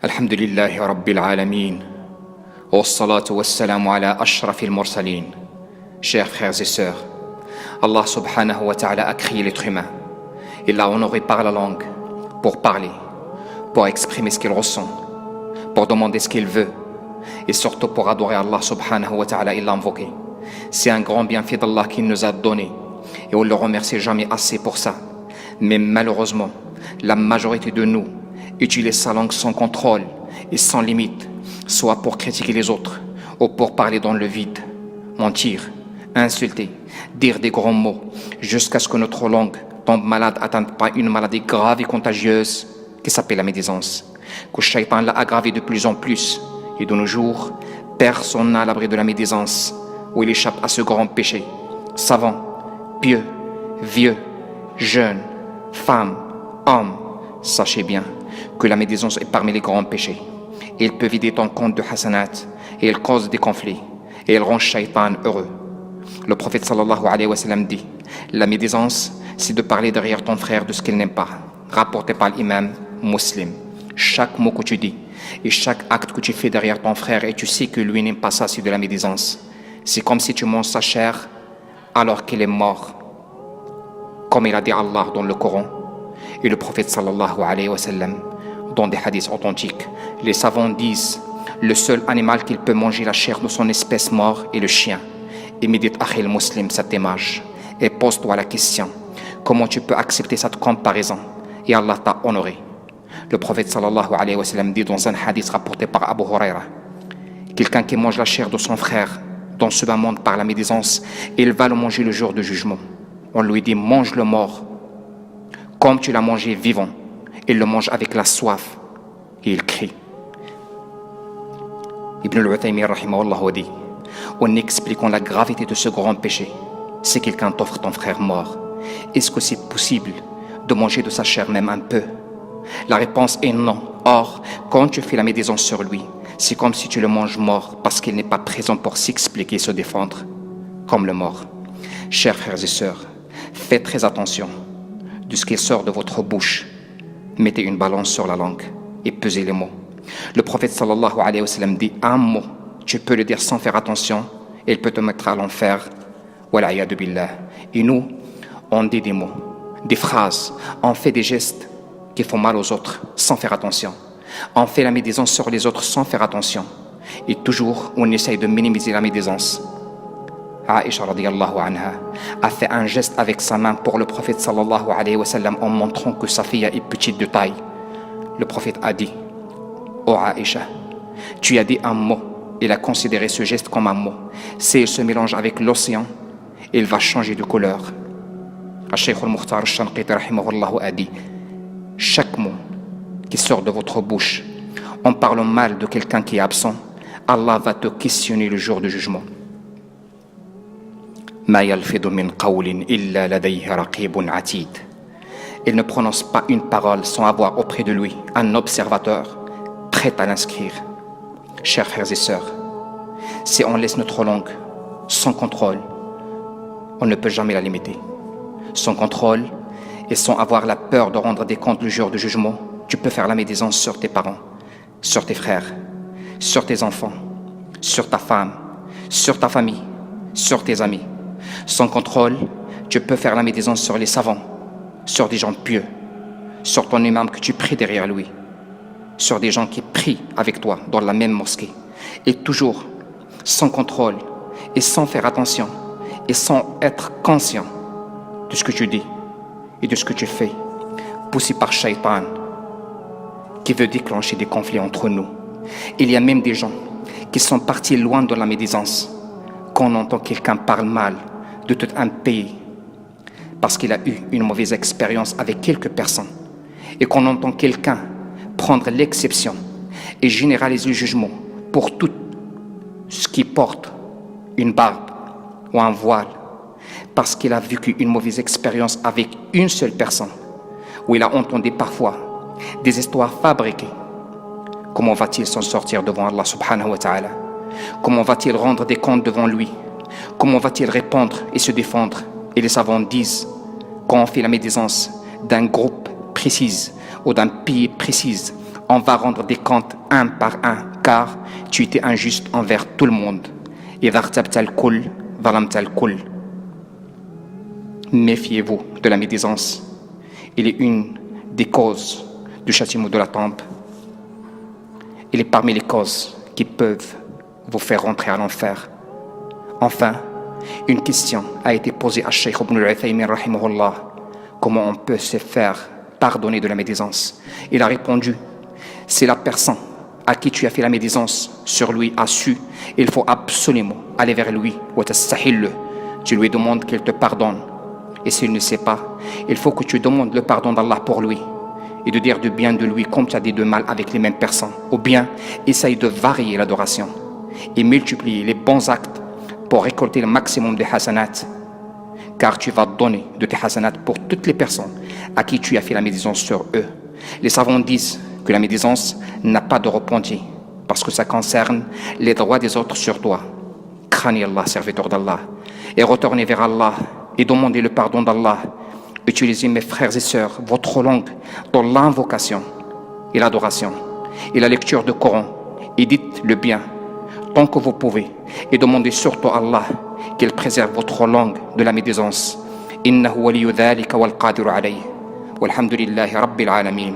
الحمد لله رب العالمين والصلاة والسلام على أشرف المرسلين. Chers frères et sœurs, Allah subhanahu wa ta'ala a créé l'être humain. Il l'a honoré par la langue, pour parler, pour exprimer ce qu'il ressent, pour demander ce qu'il veut, et surtout pour adorer Allah subhanahu wa ta'ala et l'invoquer. C'est un grand bienfait d'Allah qu'il nous a donné, et on ne le remercie jamais assez pour ça. Mais malheureusement, la majorité de nous utilise sa langue sans contrôle et sans limite, soit pour critiquer les autres ou pour parler dans le vide, mentir, insulter, dire des grands mots, jusqu'à ce que notre langue tombe malade, atteinte par une maladie grave et contagieuse qui s'appelle la médisance, que le shaitan l'a aggravée de plus en plus, et de nos jours, personne n'a à l'abri de la médisance, où il échappe à ce grand péché. Savants, pieux, vieux, jeunes, femmes, hommes, sachez bien que la médisance est parmi les grands péchés. Il peut vider ton compte de hasanat et elle cause des conflits et elle rend shaitan heureux. Le prophète sallallahu alayhi wa sallam dit: la médisance, c'est de parler derrière ton frère de ce qu'il n'aime pas. Rapporté par l'imam Muslim. Chaque mot que tu dis et chaque acte que tu fais derrière ton frère et tu sais que lui n'aime pas ça, c'est de la médisance. C'est comme si tu manges sa chair alors qu'il est mort. Comme il a dit Allah dans le Coran et le prophète sallallahu alayhi wa sallam dans des hadiths authentiques. Les savants disent: le seul animal qui peut manger la chair de son espèce mort est le chien. Et médite, akhil muslim, cette image et pose-toi la question: comment tu peux accepter cette comparaison? Et Allah t'a honoré. Le prophète sallallahu alayhi wa sallam dit dans un hadith rapporté par Abu Huraira: quelqu'un qui mange la chair de son frère dans ce bas monde par la médisance, il va le manger le jour du jugement. On lui dit: mange le mort comme tu l'as mangé vivant. Il le mange avec la soif et il crie. Ibn al-Uthaymin rahimahullah dit, en expliquant la gravité de ce grand péché: si quelqu'un t'offre ton frère mort, est-ce que c'est possible de manger de sa chair même un peu? La réponse est non. Or, quand tu fais la médisance sur lui, c'est comme si tu le manges mort parce qu'il n'est pas présent pour s'expliquer et se défendre comme le mort. Chers frères et sœurs, faites très attention de ce qui sort de votre bouche. Mettez une balance sur la langue et pesez les mots. Le prophète sallallahu alayhi wa sallam dit: un mot, tu peux le dire sans faire attention et il peut te mettre à l'enfer. Wal'iyadu billah. Et nous, on dit des mots, des phrases, on fait des gestes qui font mal aux autres sans faire attention. On fait la médisance sur les autres sans faire attention. Et toujours, on essaye de minimiser la médisance. Aïcha radiyallahu anha a fait un geste avec sa main pour le prophète sallallahu alayhi wa sallam en montrant que sa fille est petite de taille. Le prophète a dit: oh Aïcha, tu as dit un mot. Il a considéré ce geste comme un mot. Si il se mélange avec l'océan, il va changer de couleur. Al-Shaykh al-Mukhtar al-Shanqiti rahimahullah a dit: chaque mot qui sort de votre bouche en parlant mal de quelqu'un qui est absent, Allah va te questionner le jour du jugement. Ma yalfidu min qawlin illa ladayhi raqibun atid. Il ne prononce pas une parole sans avoir auprès de lui un observateur prêt à l'inscrire. Chers frères et sœurs, si on laisse notre langue sans contrôle, on ne peut jamais la limiter. Sans contrôle et sans avoir la peur de rendre des comptes le jour du jugement, tu peux faire la médisance sur tes parents, sur tes frères, sur tes enfants, sur ta femme, sur ta famille, sur tes amis. Sans contrôle, tu peux faire la médisance sur les savants, sur des gens pieux, sur ton imam que tu pries derrière lui, sur des gens qui prient avec toi dans la même mosquée. Et toujours, sans contrôle et sans faire attention et sans être conscient de ce que tu dis et de ce que tu fais, poussé par shaitan qui veut déclencher des conflits entre nous. Il y a même des gens qui sont partis loin de la médisance. Quand on entend quelqu'un parler mal de tout un pays parce qu'il a eu une mauvaise expérience avec quelques personnes, et qu'on entend quelqu'un prendre l'exception et généraliser le jugement pour tout ce qui porte une barbe ou un voile parce qu'il a vécu une mauvaise expérience avec une seule personne, où il a entendu parfois des histoires fabriquées, comment va-t-il s'en sortir devant Allah subhanahu wa ta'ala? Comment va-t-il rendre des comptes devant lui? Comment va-t-il répondre et se défendre? Et les savants disent: quand on fait la médisance d'un groupe précis ou d'un pays précis, on va rendre des comptes un par un, car tu étais injuste envers tout le monde. Méfiez-vous de la médisance. Il est une des causes du châtiment de la tombe. Il est parmi les causes qui peuvent vous faire rentrer à l'enfer. Enfin, une question a été posée à Cheikh Ibn al-Uthaymin rahimahullah. Comment on peut se faire pardonner de la médisance? Il a répondu, si la personne à qui tu as fait la médisance sur lui a su, il faut absolument aller vers lui. Tu lui demandes qu'il te pardonne. Et s'il ne sait pas, il faut que tu demandes le pardon d'Allah pour lui et de dire du bien de lui comme tu as dit de mal avec les mêmes personnes. Ou bien, essaye de varier l'adoration et multiplier les bons actes pour récolter le maximum de hasanat, car tu vas donner de tes hasanat pour toutes les personnes à qui tu as fait la médisance sur eux. Les savants disent que la médisance n'a pas de repentir parce que ça concerne les droits des autres sur toi. Craignez Allah, serviteur d'Allah, et retournez vers Allah et demandez le pardon d'Allah. Utilisez, mes frères et sœurs, votre langue dans l'invocation et l'adoration et la lecture du Coran, et dites le bien tant que vous pouvez, et demandez surtout à Allah qu'il préserve votre langue de la médisance. Innahu waliyu dhalika wal qadiru alayh. Walhamdulillahi rabbil alamin.